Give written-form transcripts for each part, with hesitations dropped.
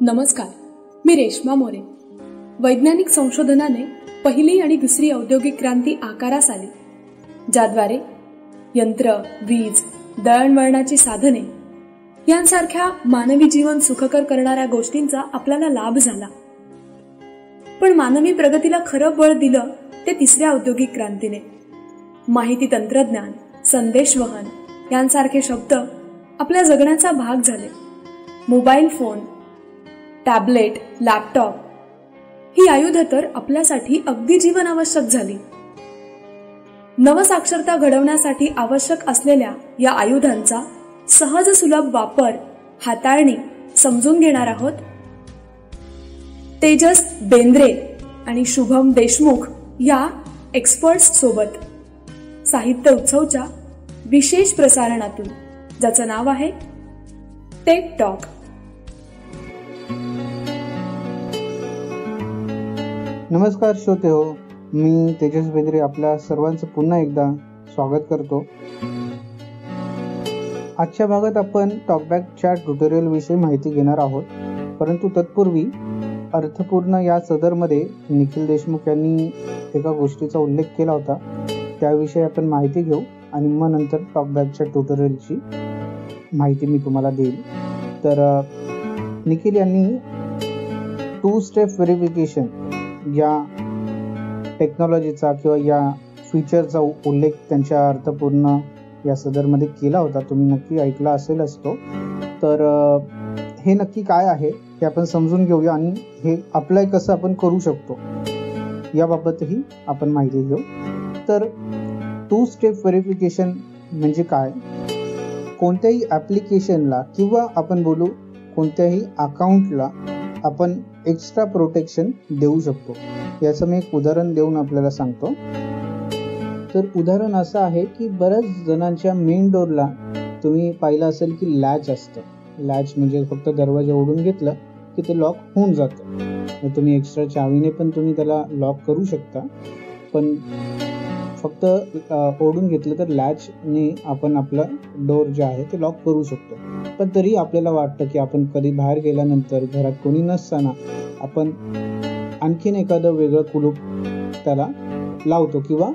नमस्कार, मी रेश्मा मोरे. वैज्ञानिक संशोधनाने पहिली आणि दुसरी औद्योगिक क्रांती आकारास आली, ज्याद्वारे यंत्र, वीज, दळणवळणाची साधने यांसारख्या मानवी जीवन सुखकर करणाऱ्या गोष्टींचा आपल्याला लाभ झाला. पण मानवी प्रगतीला खरं बळ दिलं ते तिसऱ्या औद्योगिक क्रांतीने. माहिती तंत्रज्ञान, संदेशवहन यांसारखे शब्द आपल्या जगण्याचा भाग झाले. मोबाईल फोन, टॅबलेट, लॅपटॉप ही आयुधं तर आपल्यासाठी अगदी जीवनावश्यक झाली. नवसाक्षरता घडवण्यासाठी आवश्यक असलेल्या या आयुधांचा सहज सुलभ वापर, हाताळणी समजून घेणार आहोत तेजस बेंद्रे आणि शुभम देशमुख या एक्सपर्ट्स सोबत साहित्य उत्सवच्या विशेष प्रसारणातून, ज्याचं नाव आहे टेक टॉक. नमस्कार श्रोते हो, मी तेजस बेंद्रे आपल्या सर्वांचं पुन्हा एकदा स्वागत करतो. आजच्या भागात आपण टॉकबॅकच्या ट्युटोरियल विषयी माहिती घेणार आहोत. परंतु तत्पूर्वी अर्थपूर्ण या सदरमध्ये निखिल देशमुख यांनी एका गोष्टीचा उल्लेख केला होता, त्याविषयी आपण माहिती घेऊ आणि मग नंतर टॉकबॅकच्या ट्युटोरियलची माहिती मी तुम्हाला देईल. तर निखिल यांनी 2 स्टेप व्हेरिफिकेशन या टेक्नॉलॉजीचा किंवा या फीचरचा उल्लेख त्यांच्या अर्थपूर्ण या सदरमध्ये केला होता. तुम्ही नक्की ऐकला असेल असतो. तर हे नक्की काय आहे हे आपण समजून घेऊया आणि हे अप्लाय कसं आपण करू शकतो याबाबतही आपण माहिती घेऊ. तर 2 स्टेप व्हेरिफिकेशन म्हणजे काय? कोणत्याही ॲप्लिकेशनला किंवा आपण बोलू कोणत्याही अकाउंटला आपण एक्स्ट्रा प्रोटेक्शन देऊ शकतो. याचं मी एक उदाहरण देऊन आपल्याला सांगतो. तर उदाहरण असं आहे की बऱ्याच जणांच्या मेन डोरला तुम्ही पाहिलं असेल की लॅच असतं. लॅच म्हणजे फक्त दरवाजा ओढून घेतलं की ते लॉक होऊन जातं. तुम्ही एक्स्ट्रा चावीने पण तुम्ही त्याला लॉक करू शकता, पण फक्त ओढून घेतलं तर लॅचने आपण आपलं डोर जे आहे ते लॉक करू शकतो. पण तरी आपल्याला वाटतं की आपण कधी बाहेर गेल्यानंतर घरात कोणी नसताना आपण आणखीन एखादं वेगळं कुलूप त्याला लावतो किंवा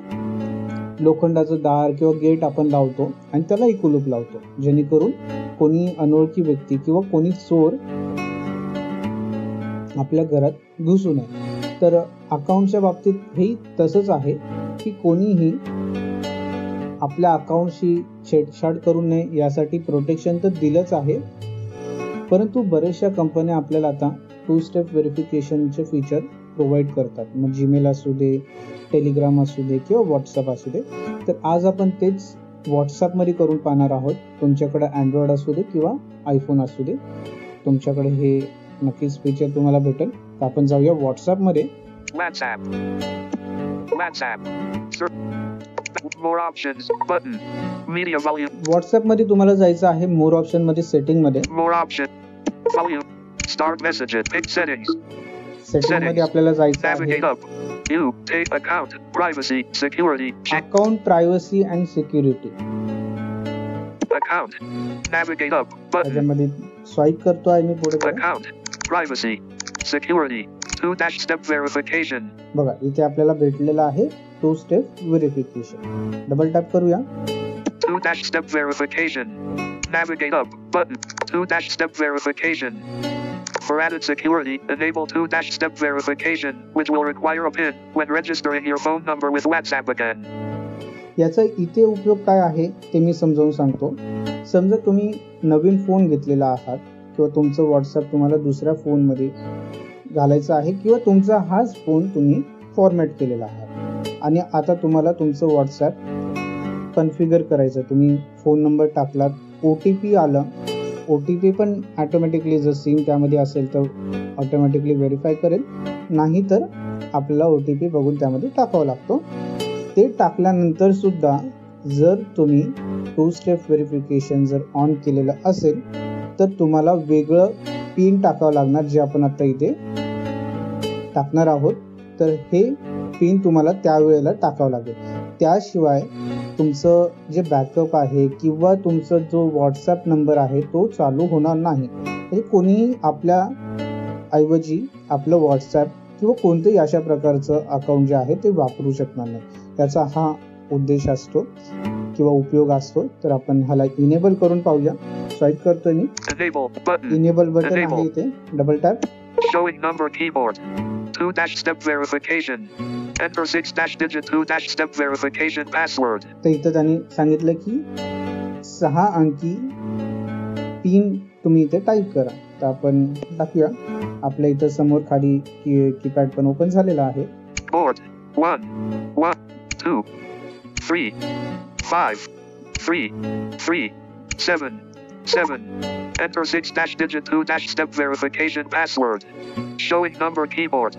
लोखंडाचं दार किंवा गेट आपण लावतो आणि त्यालाही कुलूप लावतो, जेणेकरून कोणी अनोळखी व्यक्ती किंवा कोणी चोर आपल्या घरात घुसू नये. तर अकाउंटच्या बाबतीत हे तसंच आहे की कोणीही आपल्या अकाउंटशी छेडछाड करू नये यासाठी प्रोटेक्शन तर दिलंच आहे. परंतु बऱ्याचशा कंपन्या आपल्याला आता 2 स्टेप व्हेरिफिकेशनचे फीचर प्रोव्हाइड करतात. मग जीमेल असू दे, टेलिग्राम असू दे किंवा व्हॉट्सअप असू दे. तर आज आपण तेच व्हॉट्सअपमध्ये करून पाहणार आहोत. तुमच्याकडे अँड्रॉइड असू दे किंवा आयफोन असू दे, तुमच्याकडे हे नक्कीच फीचर तुम्हाला भेटेल. तर आपण जाऊया व्हॉट्सअपमध्ये. व्हॉट्सअप मध्ये तुम्हाला जायचं आहे मोर ऑप्शन मध्ये, सेटिंग मध्ये. सेटिंग मध्ये आपल्याला जायचं आहे अकाउंट प्रायव्हसी अँड सिक्युरिटी. त्याच्यामध्ये स्वाईप करतो आहे मी पुढे. Privacy, security, 2-step verification. बघा इथे आपल्याला भेटलेला आहे 2 स्टेप व्हेरिफिकेशन. डबल टॅप करूया. 2-step verification. Navigate up button. 2-step verification. For added security, enable 2-step verification, which will require a PIN when registering your phone number with WhatsApp again. याचा इथे उपयोग काय आहे ते मी समजावून सांगतो. समजा तुम्ही नवीन फोन घेतलेला आहात किंवा तुमचं व्हॉट्सअप तुम्हाला दुसऱ्या फोनमध्ये घालायचं आहे किंवा तुमचा हाच फोन तुम्ही फॉर्मॅट केलेला आहे आणि आता तुम्हाला तुमचं व्हॉट्सअप कन्फिगर करायचं. तुम्ही फोन नंबर टाकलात, OTP आलं. OTP पण ऑटोमॅटिकली जर सिम त्यामध्ये असेल तर ऑटोमॅटिकली व्हेरीफाय करेल, नाही तर आपल्याला OTP बघून त्यामध्ये टाकावा लागतो. ते टाकल्यानंतर सुद्धा जर तुम्ही 2 स्टेप व्हेरिफिकेशन जर ऑन केलेलं असेल तर तुम्हाला वेगळं पिन टाकावं लागणार, जे आपण आता इथे टाकणार आहोत. तर हे पिन तुम्हाला त्यावेळेला टाकावं लागेल. त्याशिवाय तुमचं जे बॅकअप आहे किंवा तुमचा जो व्हॉट्सअप नंबर आहे तो चालू होणार नाही. म्हणजे कोणीही आपल्या ऐवजी आपलं व्हॉट्सॲप किंवा कोणतेही अशा प्रकारचं अकाउंट जे आहे ते वापरू शकणार नाही. त्याचा हा उद्देश असतो किंवा उपयोग असतो. तर आपण ह्याला इनेबल करून पाहूया. स्वाईप करतोय मी. इनेबल बटन आहे इथे. Double tap. Showing number keyboard. 2-step verification. Enter 6-digit 2-step verification password. तर इथं त्यांनी सांगितलं की 6 अंकी पिन तुम्ही इथे टाईप करा. तर आपण टाकूया. आपल्या इथं समोर खाली कीपॅड पण ओपन झालेला आहे. Board 1 1 2 3 5 3 3 7 7. Enter 6-digit 2-step verification password. Showing number keyboard.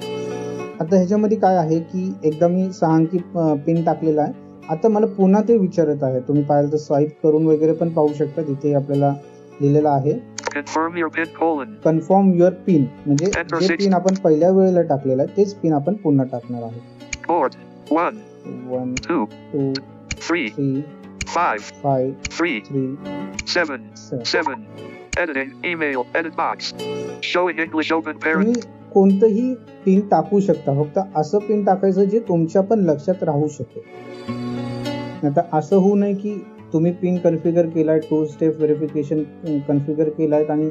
आता ह्याच्यामध्ये काय आहे की एकदा मी 6 अंकी पिन टाकलेला आहे. आता मला पुन्हा ते विचारत आहे. तुम्ही पाहिलं तर स्वाईप करून वगैरे पण पाहू शकता. तिथे आपल्याला लिहिलेलं आहे Confirm your PIN colon. Confirm your pin, म्हणजे जे पिन आपण पहिल्या वेळेला टाकलेला आहे तेच पिन आपण पुन्हा टाकणार आहोत. Board 1 1 2 2 3 3 5 5 3 3 7 7. Editing email edit box. Showing English open parent. तुम्ही कोणतंही पिन टाकू शकता. फक्त असं पिन टाकायचं जे तुमच्या पण लक्षात राहू शकेल. आता असं होऊ नये की तुम्ही पिन कन्फिगर केलाय, 2 स्टेप व्हेरिफिकेशन कन्फिगर केलाय आणि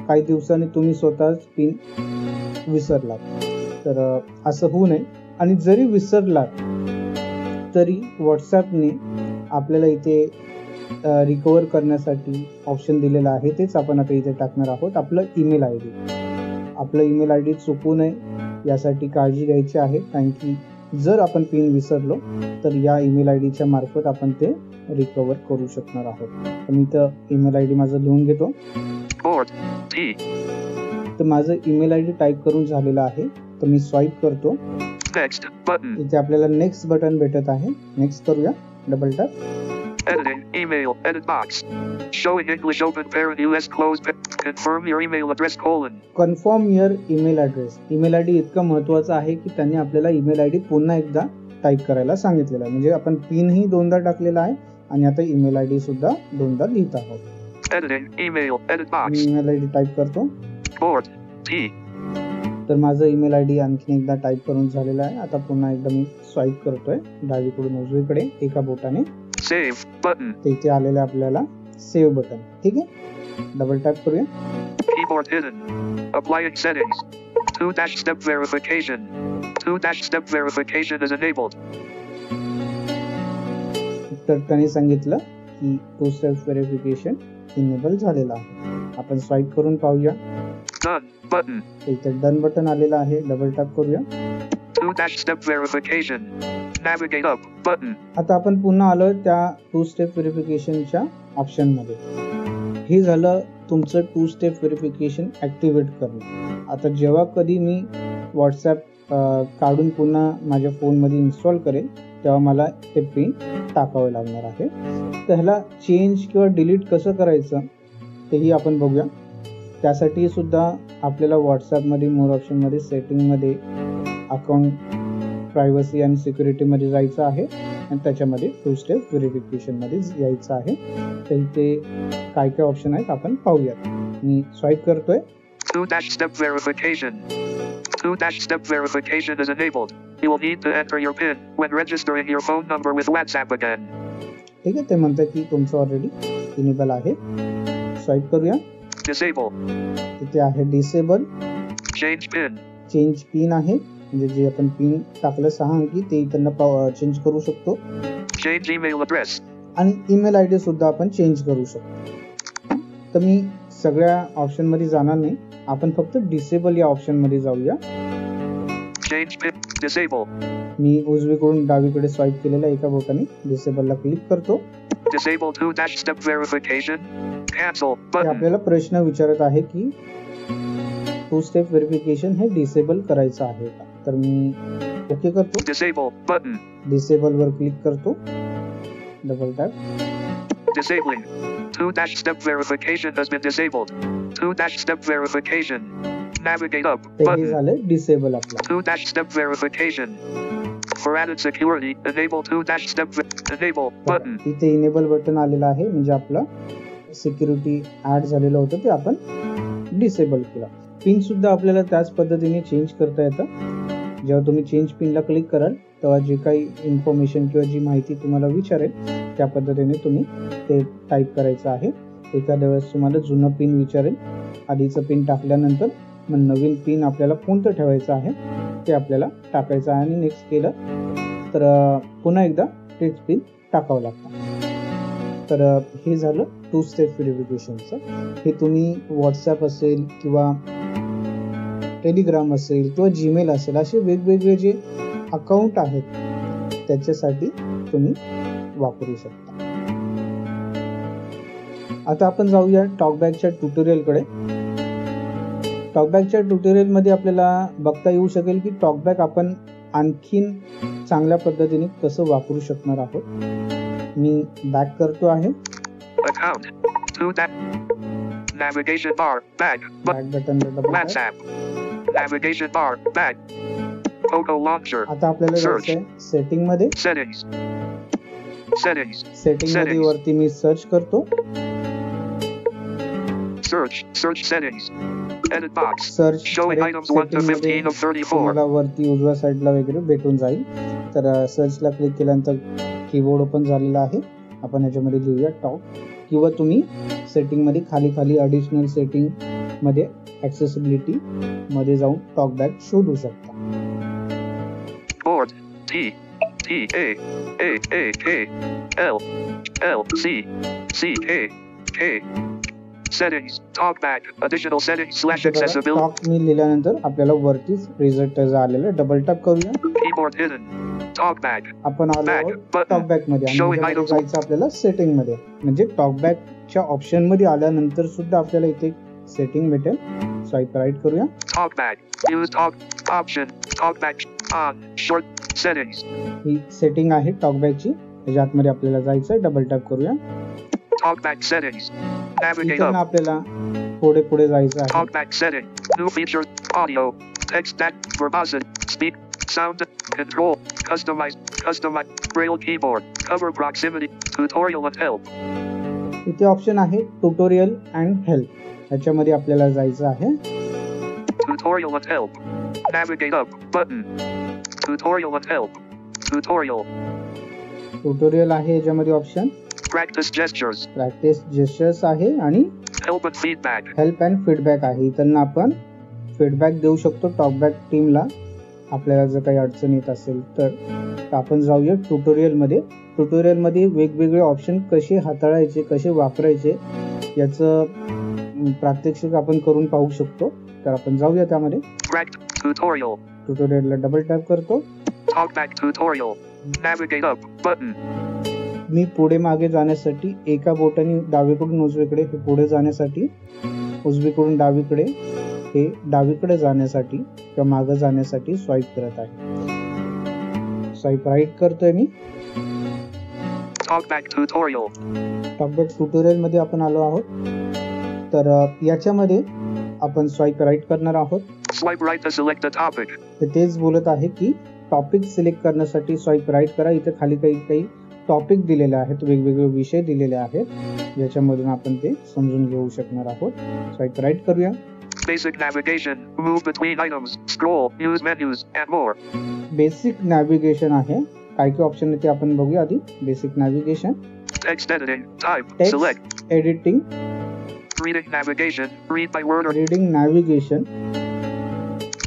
काही दिवसांनी तुम्ही स्वतःच पिन विसरलात. तर असं होऊ नये. आणि जरी विसरलात तरी व्हॉट्सॲपने आपल्याला इथे रिकवर करण्यासाठी ऑप्शन दिलेला आहे. तेच आपण आता इथे टाकणार आहोत. आपलं ईमेल आय डी. आपलं ईमेल आय डी चुकू नये यासाठी काळजी घ्यायची आहे. कारण की जर आपण पिन विसरलो तर या ईमेल आय डीच्या मार्फत आपण ते रिकवर करू शकणार आहोत. तर मी तर ईमेल आय डी माझं लिहून घेतो. तर माझं ईमेल आय डी टाईप करून झालेलं आहे. तर मी स्वाईप करतो. Next button. इथे आपल्याला नेक्स्ट बटन भेटत आहे. नेक्स्ट करूया. Double tap. Editing email edit box. Showing English open parent US close. Confirm your email address colon. Confirm your email address. Email I D इतकं महत्वाचं आहे की त्यांनी आपल्याला ईमेल आय डी पुन्हा एकदा टाईप करायला सांगितलेलं आहे. म्हणजे आपण पिनही 2दा टाकलेला आहे आणि आता ईमेल आय डी सुद्धा 2दा लिहित आहोत. Editing email edit box. Me email I D type करतो. Board T. तर माझं ईमेल आय डी आणखी एकदा टाईप करून झालेलं आहे. आता पुन्हा एकदा मी स्वाईप करतोय डावीकडून उजवीकडे एका बोटाने. Save button. इथे आलेलं आपल्याला सेव्ह बटन. ठीक आहे. डबल टॅप करूया. Keyboard hidden. Applying settings. 2-step verification. 2-step verification is enabled. तर त्यांनी सांगितलं की 2 स्टेप व्हेरिफिकेशन इनेबल झालेलं आहे. आपण स्वाईप करून पाहूया. Done button. इथे डन बटन आलेलं आहे. डबल टॅप करूया. 2-step verification. Navigate up button. आता आपण पुन्हा आलो त्या 2 स्टेप व्हेरिफिकेशनच्या ऑप्शन मध्ये. हे झालं तुमचं 2 स्टेप व्हेरिफिकेशन ऍक्टिव्हेट करणं. आता जेव्हा कधी मी व्हॉट्सॲप काढून पुन्हा माझ्या फोनमध्ये इन्स्टॉल करेल तेव्हा मला ते पिन टाकावे लागणार आहे. तर ह्याला चेंज किंवा डिलीट कसं करायचं तेही आपण बघूया. त्यासाठी सुद्धा आपल्याला व्हॉट्सॲपमध्ये मोर ऑप्शनमध्ये सेटिंगमध्ये अकाउंट प्रायव्हसी आणि सिक्युरिटीमध्ये जायचं आहे आणि त्याच्यामध्ये 2 स्टेप व्हेरिफिकेशनमध्ये यायचं आहे. तर इथे काय काय ऑप्शन आहेत आपण पाहूयात. मी स्वाईप करतोय. 2-step verification. 2-step verification is enabled. You will need to enter your PIN when registering your phone number with WhatsApp again. ठीक आहे. ते म्हणतात की तुमचं ऑलरेडी इनेबल आहे. स्वाईप करूया. Disable. इथे आहे disable. Change PIN. Change pin आहे. म्हणजे जे आपण पिन टाकलं 6 अंकी ते इथं चेंज करू शकतो. Change email address. आणि ईमेल आय डी सुद्धा आपण चेंज करू शकतो. तर मी सगळ्या ऑप्शन मध्ये जाणार नाही. आपण फक्त डिसेबल या ऑप्शन मध्ये जाऊया. Change PIN. Disable. मी उजवीकडून डावीकडे स्वाईप केलेल्या एका बोटाने डिसेबलला क्लिक करतो. Disable 2-step verification. Cancel ते button. आपल्याला प्रश्न विचारत आहे की 2 स्टेप व्हेरिफिकेशन हे डिसेबल करायचं आहे का. तर मी ओके करतो. Disable button. डिसेबल वर क्लिक करतो. Double tap. Disabling. 2-step verification has been disabled. 2-step verification. Navigate up ते हे button. झालं डिसेबल आपलं. 2-step verification. For added security, enable 2-step enable button. इथे इनेबल बटन आलेलं आहे. म्हणजे आपलं सिक्युरिटी ऍड झालेलं होतं ते आपण डिसेबल केलं. पिन सुद्धा आपल्याला त्याच पद्धतीने चेंज करता येतं. जेव्हा तुम्ही चेंज पिनला क्लिक कराल तेव्हा जे काही इन्फॉर्मेशन किंवा जी माहिती तुम्हाला विचारेल त्या पद्धतीने तुम्ही ते टाईप करायचं आहे. एखाद्या वेळेस तुम्हाला जुनं पिन विचारेल, आधीचं पिन टाकल्यानंतर मग नवीन पिन आपल्याला कोणतं ठेवायचं आहे ते आपल्याला टाकायचं आहे आणि नेक्स्ट केलं तर पुन्हा एकदा तेच पिन टाकावं लागतं. तर हे झालं 2 स्टेप व्हेरिफिकेशनचं. हे तुम्ही व्हॉट्सॲप असेल किंवा टेलिग्राम असेल किंवा जीमेल असेल असे वेगवेगळे जे अकाउंट आहेत त्याच्यासाठी तुम्ही वापरू शकता. आता आपण जाऊया टॉकबॅकच्या ट्युटोरियलकडे. टॉकबॅकच्या ट्युटोरियलमध्ये आपल्याला बघता येऊ शकेल की टॉकबॅक आपण आणखीन चांगल्या पद्धतीने कसं वापरू शकणार आहोत. मी बॅक करतो आहे. Account. Navigation bar. Back. Back बटनला double tap. WhatsApp. Navigation bar. Back. Photo launcher. आता आपल्याला Search. जायचं आहे सेटिंग मध्ये. Settings. Settings. सेटिंग मध्ये Settings. वरती मी सर्च करतो. Search. Search settings. Edit box. Search Showing items 1 to 15 of 34. तुम्हाला वरती उजव्या साईडला वगैरे भेटून जाईल. तर सर्चला क्लिक केल्यानंतर कीबोर्ड ओपन झालेला आहे. आपण याच्यामध्ये लिहूया टॉक किंवा तुम्ही सेटिंग मध्ये खाली खाली ॲडिशनल सेटिंग मध्ये ॲक्सेसिबिलिटी मध्ये जाऊन टॉकबॅक शोधू शकता. Board. T. T. A. A. A. K. L. L. C. C. K. K. Settings. Talkback. Additional settings / accessibility. Talk मी लिहिल्यानंतर आपल्याला वरतीच रिझल्ट आलेला. डबल टॅप करूया. Keyboard hidden. Talkback. आपण आलो Back आहोत button. टॉकबॅक मध्ये आणि Showing याच्यामध्ये items. जायचं आपल्याला सेटिंग मध्ये. म्हणजे टॉकबॅकच्या ऑप्शन मध्ये आल्यानंतर सुद्धा आपल्याला इथे सेटिंग भेटेल. स्वाईप राईट करूया. Talkback. Use talk option. Talkback on. Short settings. He setting आहे टॉकबॅकची. त्याच्या आतमध्ये आपल्याला जायचं. डबल टॅप करूया. Talkback settings. Navigate इथं up. आपल्याला पुढे पुढे जायचं आहे. Talkback setting. New feature. Audio. Text that. Verbosity. Speak. Sound. Control. Customize. Braille keyboard. Cover proximity. Tutorial and help. इथे ऑप्शन आहे ट्युटोरियल अँड हेल्प. याच्यामध्ये आपल्याला जायचं आहे. Tutorial and help. Navigate up. Button. Tutorial and help. Tutorial. Tutorial आहे याच्यामध्ये option. Practice gestures. Practice gestures आहे आणि Help and feedback. Help and feedback आहे. इथं आपण फीडबॅक देऊ शकतो टॉकबॅक टीमला. आपल्याला जर काही अडचण येत असेल तर आपण जाऊया ट्युटोरियलमध्ये. ट्युटोरियलमध्ये वेगवेगळे ऑप्शन कसे हाताळायचे, कसे वापरायचे याचं प्रात्यक्षिक आपण करून पाहू शकतो. तर आपण जाऊया त्यामध्ये. Tutorial. ट्युटोरियलला डबल टॅप करतो. Talkback tutorial. Navigate up. Button. मी पुढे मागे जाण्यासाठी एका बोटाने डावीकडून उजवीकडे, हे पुढे जाण्यासाठी, उजवीकडून डावीकडे, हे डावीकडे जाण्यासाठी किंवा मागे जाण्यासाठी स्वाईप करत आहे. स्वाईप राईट करतोय मी. Talkback tutorial. टॉकबॅक ट्युटोरियल मध्ये आपण आलो आहोत. तर याच्यामध्ये आपण स्वाईप राईट करणार आहोत. Swipe right to select a topic. ते तेच बोलत आहे की टॉपिक सिलेक्ट करण्यासाठी स्वाईप राईट करा. इथे खाली काही टॉपिक दिलेले आहेत, वेगवेगळे विषय दिलेले आहेत, ज्याच्यामधून आपण ते समजून घेऊ शकणार आहोत. स्वाईप राईट करूया. Basic navigation. Move between items. Scroll. Use menus. And more. Basic navigation आहे. काय काय ऑप्शन आहे ते आपण बघूया आधी. Basic navigation. Text editing. Type. Text Select. Editing. Reading navigation. Read by word or reading navigation.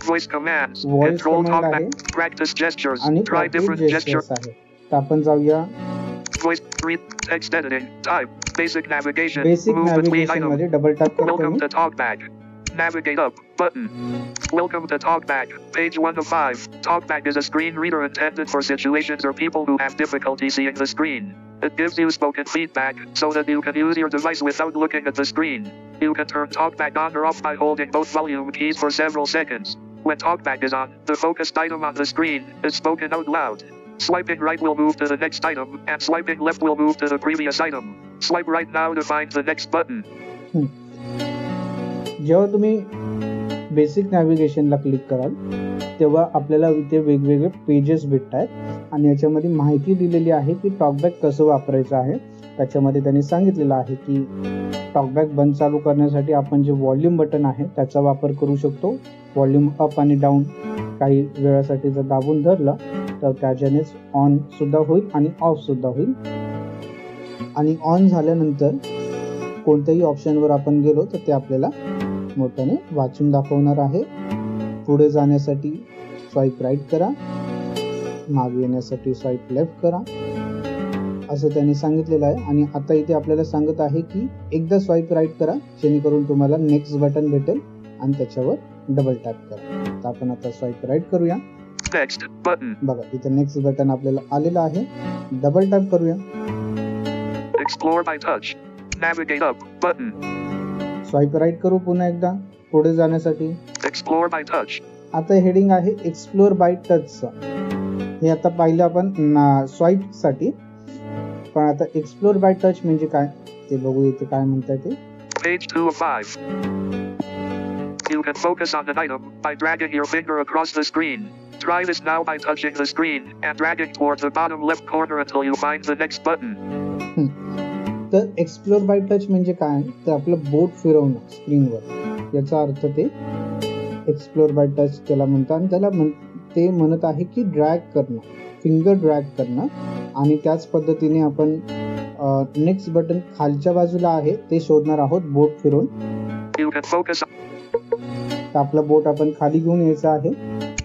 voice commands. Voice Control command talkback. आहे. Practice gestures. आणि Try different जेस्चर्स gestures. आहे. तर आपण जाऊया Voice. Read. Text editing. Type. Basic navigation. Basic Move between navigation items. मध्ये double tap करतो Welcome me. to Talkback. Navigate up. Button. Welcome to Talkback. Page 1 of 5. Talkback is a screen reader intended for situations or people who have difficulty seeing the screen. It gives you spoken feedback so that you can use your device without looking at the screen. You can turn Talkback on or off by holding both volume keys for several seconds. When Talkback is on, the focused item on the screen is spoken out loud. Swiping right will move to the next item, and swiping left will move to the previous item. Swipe right now to find the next button. जेव्हा तुम्ही basic नॅव्हिगेशनला click कराल तेव्हा आपल्याला इथे वेगवेगळे pages भेटत आहेत आणि याच्यामध्ये माहिती दिलेली आहे की टॉकबॅक कसं वापरायचं आहे. त्याच्यामध्ये त्यांनी सांगितलेलं आहे की टॉकबॅक बंद चालू करण्यासाठी आपण जे व्हॉल्यूम बटन आहे त्याचा वापर करू शकतो. व्हॉल्यूम अप आणि डाऊन काही वेळासाठी जर दाबून धरलं तर त्याच्यानेच ऑन सुद्धा होईल आणि ऑफ सुद्धा होईल. आणि ऑन झाल्यानंतर कोणत्याही ऑप्शनवर आपण गेलो तर ते आपल्याला मोठ्याने वाचून दाखवणार आहे. पुढे जाण्यासाठी स्वाईप राईट करा, मागे येण्यासाठी स्वाईप लेफ्ट करा असं त्यांनी सांगितलेलं आहे. आणि आता इथे आपल्याला सांगत आहे की एकदा स्वाईप राईट करा जेणेकरून तुम्हाला नेक्स्ट बटन भेटेल आणि त्याच्यावर डबल टॅप करा. तर आपण आता स्वाईप राईट करूया. Next button. बघा इथे नेक्स्ट बटन आपल्याला आलेलं आहे. डबल टॅप करूया. Explore by touch. Navigate up button. Swipe right करू पुन्हा एकदा पुढे जाण्यासाठी. Explore by touch. आता हेडिंग आहे एक्सप्लोर बाय टच. हे आता पाहिलं आपण स्वाईप साठी, पण आता एक्सप्लोर बाय टच म्हणजे काय ते बघू. इथे काय म्हणतात ते. Page 2 of 5. You can focus on an item by dragging your finger across the screen. Try this now by touching the screen and dragging towards the bottom left corner until you find the next button. तर explore by touch म्हणजे काय तर आपलं बोट फिरवणं स्क्रीनवर, याचा अर्थ ते explore by touch त्याला म्हणतात. आणि त्याला ते म्हणत आहे की ड्रॅग करणं, फिंगर ड्रॅग करणं. आणि त्याच पद्धतीने आपण नेक्स्ट बटन खालच्या बाजूला आहे ते शोधणार आहोत बोट फिरून. You can focus on तर आपलं बोट आपण खाली घेऊन यायचं आहे.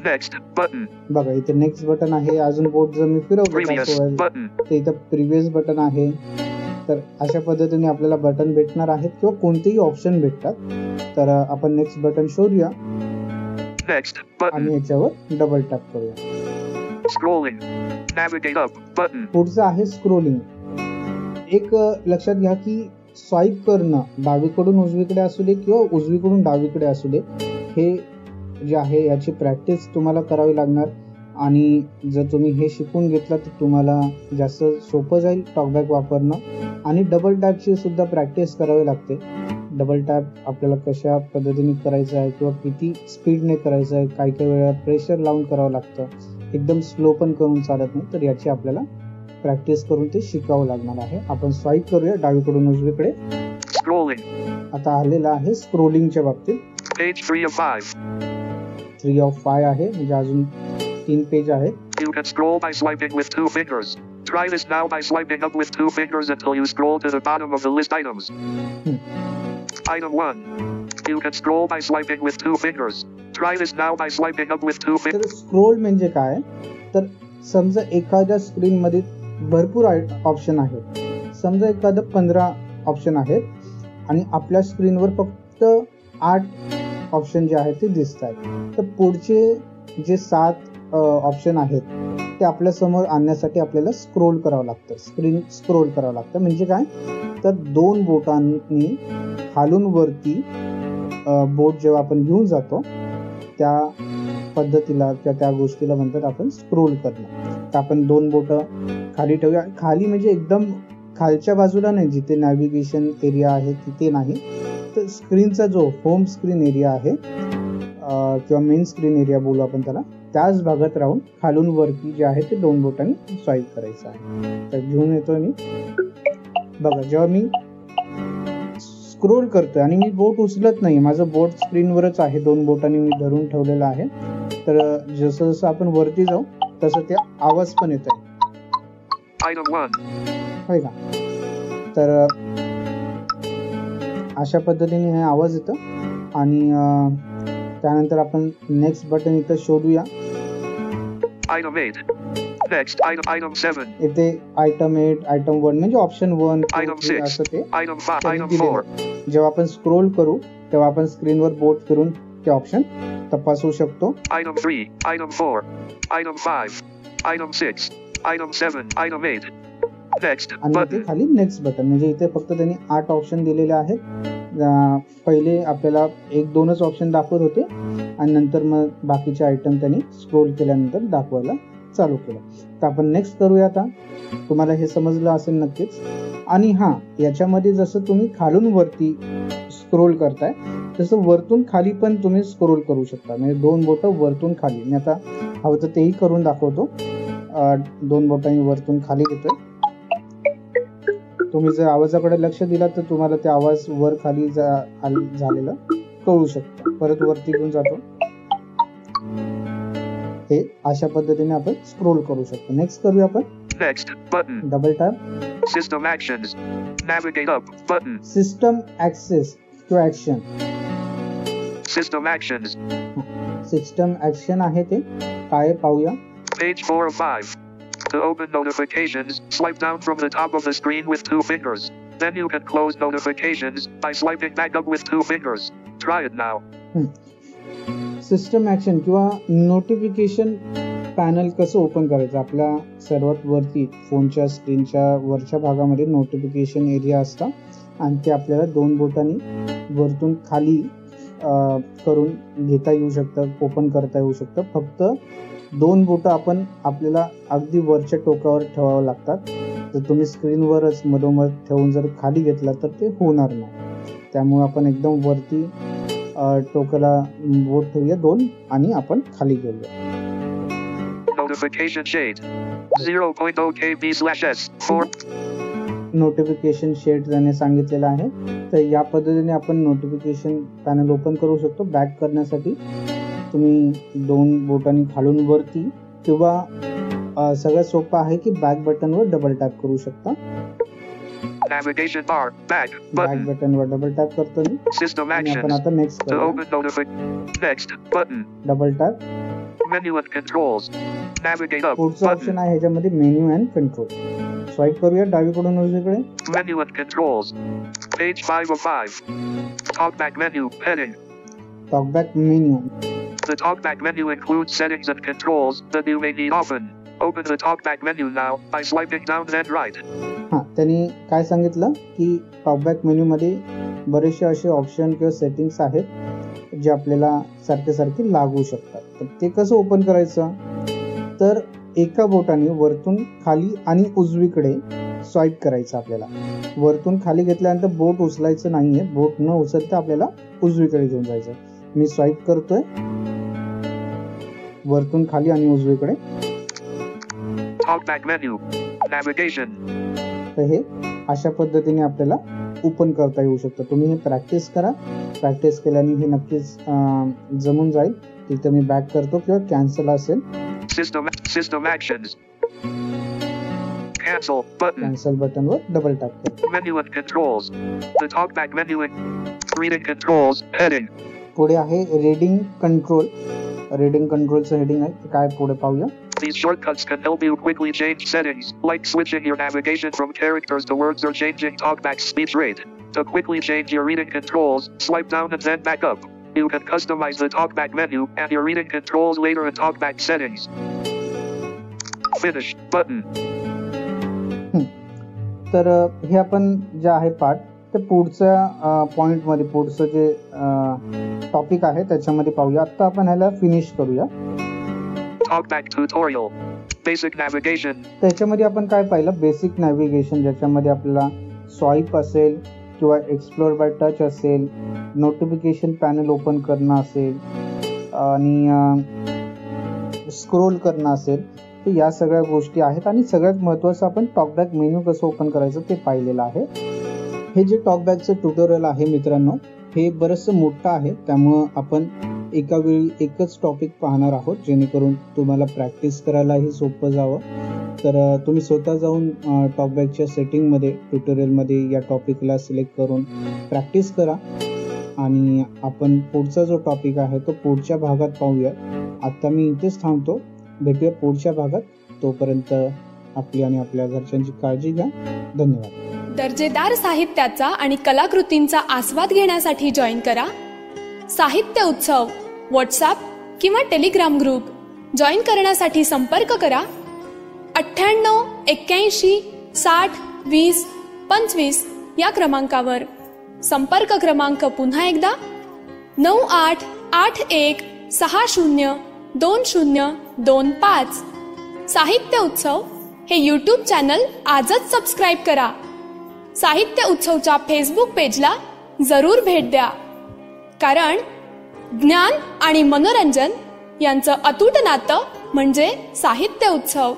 next button. बघा इथे नेक्स्ट बटन आहे. अजून बोट जर मी Previous फिरवलं button. तर इथं प्रिव्हियस बटन आहे. तर अशा पद्धतीने आपल्याला बटन भेटणार आहेत किंवा कोणतेही ऑप्शन भेटतात. तर आपण नेक्स्ट बटन शोधूया Next button. आणि याच्यावर डबल टॅप करूया. Scrolling. Navigate up button. पुढचं आहे स्क्रोलिंग. एक लक्षात घ्या की स्वाईप करणं डावीकडून उजवीकडे असू दे किंवा उजवीकडून डावीकडे असू दे, हे जे आहे याची प्रॅक्टिस तुम्हाला करावी लागणार. आणि जर तुम्ही हे शिकून घेतलं तर तुम्हाला जास्त सोपं जाईल टॉकबॅक वापरणं. आणि डबल टॅपची सुद्धा प्रॅक्टिस करावी लागते. डबल टॅप आपल्याला कशा पद्धतीने करायचं आहे किंवा किती स्पीडने करायचं आहे, काही काही वेळा प्रेशर लावून करावं लागतं, एकदम स्लो पण करून चालत नाही. तर याची आपल्याला प्रॅक्टिस करून ते शिकावं लागणार आहे. आपण स्वाईप करूया डावीकडून उजवीकडे. Scrolling. आता आलेलं आहे स्क्रोलिंगच्या बाबतीत. Page 3 of 5. 3 of 5 आहे, म्हणजे अजून 3 पेज आहेत. You can scroll by swiping with 2 fingers. Try this now by swiping up with 2 fingers until you scroll to the bottom of the list items. Item 1. You can scroll by swiping with 2 fingers. Try this now by swiping up with 2 तर fingers. Scroll म्हणजे काय तर समजा एखाद्या screen मध्ये भरपूर option आहेत. समजा एखादं 15 ऑप्शन आहेत आणि आपल्या स्क्रीनवर फक्त 8 ऑप्शन जे आहेत ते दिसत आहेत. तर पुढचे जे 7 ऑप्शन आहेत ते आपल्या समोर आणण्यासाठी आपल्याला स्क्रोल करावं लागतं, स्क्रीन स्क्रोल करावं लागतं. म्हणजे काय तर 2 बोटांनी खालून वरती बोट जेव्हा आपण घेऊन जातो त्या पद्धतीला किंवा त्या गोष्टीला म्हणतात आपण स्क्रोल करणं. तर आपण 2 बोट खाली ठेवूया. खाली म्हणजे एकदम खालच्या बाजूला नाही, जिथे नॅव्हिगेशन एरिया आहे तिथे नाही, तर स्क्रीनचा जो होम स्क्रीन एरिया आहे किंवा मेन स्क्रीन एरिया बोलू आपण त्याला, त्याच भागात राहून खालून वरती जे आहे ते 2 बोटांनी स्वाईप करायचं आहे. तर घेऊन येतोय मी. बघा जेव्हा मी स्क्रोल करतोय आणि मी बोट उचलत नाही, माझं बोट स्क्रीनवरच आहे, 2 बोटांनी मी धरून ठेवलेलं आहे. तर जसं जसं आपण वरती जाऊ तसं ते आवाज पण येतोय. Item 1. होय का. तर अशा पद्धतीने हे आवाज येतं. आणि त्यानंतर आपण नेक्स्ट बटन इथं शोधूया. Item 8. Next item 7. इथे आयटम 8, आयटम 1 म्हणजे ऑप्शन 1, Item 6. असं ते Item 5. त्यांनी Item दिलेलं 4. आहे. जेव्हा आपण स्क्रोल करू तेव्हा आपण स्क्रीनवर बोट फिरून ते ऑप्शन तपासू शकतो. Item 3. Item 4. Item 5. Item 6. Item 7. Item 8. Next आणि इथे button. खाली नेक्स्ट बटन, म्हणजे इथे फक्त त्यांनी 8 ऑप्शन दिलेले आहेत. पहिले आपल्याला 1-2च ऑप्शन दाखवत होते आणि नंतर मग बाकीचे आयटम त्यांनी स्क्रोल केल्यानंतर दाखवायला चालू केलं. तर आपण नेक्स्ट करूया. आता तुम्हाला हे समजलं असेल नक्कीच. आणि हा याच्यामध्ये जसं तुम्ही खालून वरती स्क्रोल करताय तसं वरतून खाली पण तुम्ही स्क्रोल करू शकता. म्हणजे 2 बोटं वरतून खाली. मी आता हवं तर तेही करून दाखवतो. दोन बोटांनी वरतून खाली घेतोय. तुम्ही जर आवाजाकडे लक्ष दिला तर तुम्हाला ते आवाज वर खाली झालेलं कळू शकतं. परत वरती घेऊन जातो. हे अशा पद्धतीने आपण स्क्रोल करू शकतो. नेक्स्ट करूया आपण. Next button. Double tap. System actions. Navigate up button. System access किंवा action. System actions. System action आहे ते काय पाहूया. Page 4 of 5. To open notifications, swipe down from the top of the screen with 2 fingers. Then you can close notifications by swiping back up with 2 fingers. Try it now. System action किंवा notification panel कसं open करायचं. आपल्या सर्वात वरती फोनच्या स्क्रीनच्या वरच्या भागामध्ये नोटिफिकेशन एरिया असतं आणि ते आपल्याला 2 बोटांनी वरतून खाली करून घेता येऊ शकतं, ओपन करता येऊ शकतं. फक्त 2 बोटं आपल्याला अगदी वरच्या टोकावर ठेवावं लागतात. जर तुम्ही स्क्रीनवरच मधोमध ठेवून जर खाली घेतला तर ते होणार नाही. त्यामुळे आपण एकदम वरती टोकाला बोट ठेवूया 2 आणि आपण खाली घेऊया. Notification shade 0.0 KB/S4. Notification shade त्याने सांगितलेलं आहे. तर या पद्धतीने आपण नोटिफिकेशन पॅनल ओपन करू शकतो. बॅक करण्यासाठी तुम्ही 2 बोटांनी खालून वरती किंवा सगळ्यात सोपं आहे की बॅक बटनवर डबल टॅप करू शकता. Navigation bar back बॅक बटनवर डबल टॅप करतो मी. System आणि आपण actions. आता नेक्स्ट To करूया. open next button. Double tap. Menu and controls. Navigate up पुढचं button. ऑप्शन आहे ह्याच्यामध्ये मेन्यू अँड कंट्रोल. स्वाईप करूया डावीकडून उजवीकडे. Menu and controls. Page 5 of 5. Talkback menu heading. Talkback menu. The talkback menu includes settings and controls that you may need often. Open the talkback menu now by swiping down then right. त्यांनी काय सांगितलं की talkback menu मध्ये बरेचसे असे option किंवा settings आहेत जे आपल्याला सारखे लागू शकतात. तर ते कसं ओपन करायचं. तर एका बोटाने वरतून खाली आणि उजवीकडे स्वाईप करायचं. आपल्याला वरतून खाली घेतल्यानंतर बोट उचलायचं नाहीये. बोट न उचलता आपल्याला उजवीकडे घेऊन जायचं. मी स्वाईप करतोय वरतून खाली आणि उजवीकडे. Talkback menu. Navigation. तर हे अशा पद्धतीने आपल्याला ओपन करता येऊ शकतं. तुम्ही हे प्रॅक्टिस करा. प्रॅक्टिस केल्याने हे नक्कीच जमून जाईल. तिथे मी बॅक करतो किंवा कॅन्सल असेल. System actions. Cancel button. Cancel बटनवर डबल टॅप करतो. Menu and controls. The talkback menu and reading controls heading. पुढे आहे रीडिंग कंट्रोल. रीडिंग कंट्रोलचं हेडिंग आहे. काय पुढे पाहूया. These shortcuts can help you quickly change settings, like switching your navigation from characters to words or changing talkback speech rate. To quickly change your reading controls, swipe down and then back up. You can customize the talkback menu and your reading controls later in talkback settings. Finish button. तर हे आपण जे आहे part ते पुढच्या point मध्ये पुढचं जे टॉपिक आहे त्याच्यामध्ये पाहूया. आता आपण ह्याला फिनिश करूया. Talkback tutorial. Basic navigation. त्याच्यामध्ये आपण काय पाहिलं. बेसिक नॅव्हिगेशन ज्याच्यामध्ये आपल्याला स्वाईप असेल किंवा एक्सप्लोर बाय टच असेल, नोटिफिकेशन पॅनल ओपन करणं असेल आणि स्क्रोल करणं असेल. तर या सगळ्या गोष्टी आहेत आणि सगळ्यात महत्त्वाचं आपण टॉकबॅक मेन्यू कसं ओपन करायचं ते पाहिलेलं आहे. हे जे टॉकबॅकचं ट्युटोरियल आहे मित्रांनो हे बरंचसं मोठं आहे. त्यामुळं आपण एका वेळी एकच टॉपिक पाहणार आहोत जेणेकरून तुम्हाला प्रॅक्टिस करायलाही सोपं जावं. तर तुम्ही स्वतः जाऊन टॉकबॅकच्या सेटिंगमध्ये ट्युटोरियलमध्ये या टॉपिकला सिलेक्ट करून प्रॅक्टिस करा आणि आपण पुढचा जो टॉपिक आहे तो पुढच्या भागात पाहूया. आता मी इथेच थांबतो. भेटूया पुढच्या भागात. तोपर्यंत आपली आणि आपल्या घरच्यांची काळजी घ्या. धन्यवाद. दर्जेदार साहित्याचा आणि कलाकृतींचा आस्वाद घेण्यासाठी जॉईन करा साहित्य उत्सव व्हॉट्सॲप किंवा टेलिग्राम ग्रुप. जॉईन करण्यासाठी संपर्क करा 98 81 60 20 25 या क्रमांकावर. संपर्क क्रमांक पुन्हा एकदा 9881 60 2025. साहित्य उत्सव हे यूट्यूब चॅनल आजच सबस्क्राईब करा. साहित्य उत्सवच्या फेसबुक पेजला जरूर भेट द्या. कारण ज्ञान आणि मनोरंजन यांचं अतूट नातं म्हणजे साहित्य उत्सव.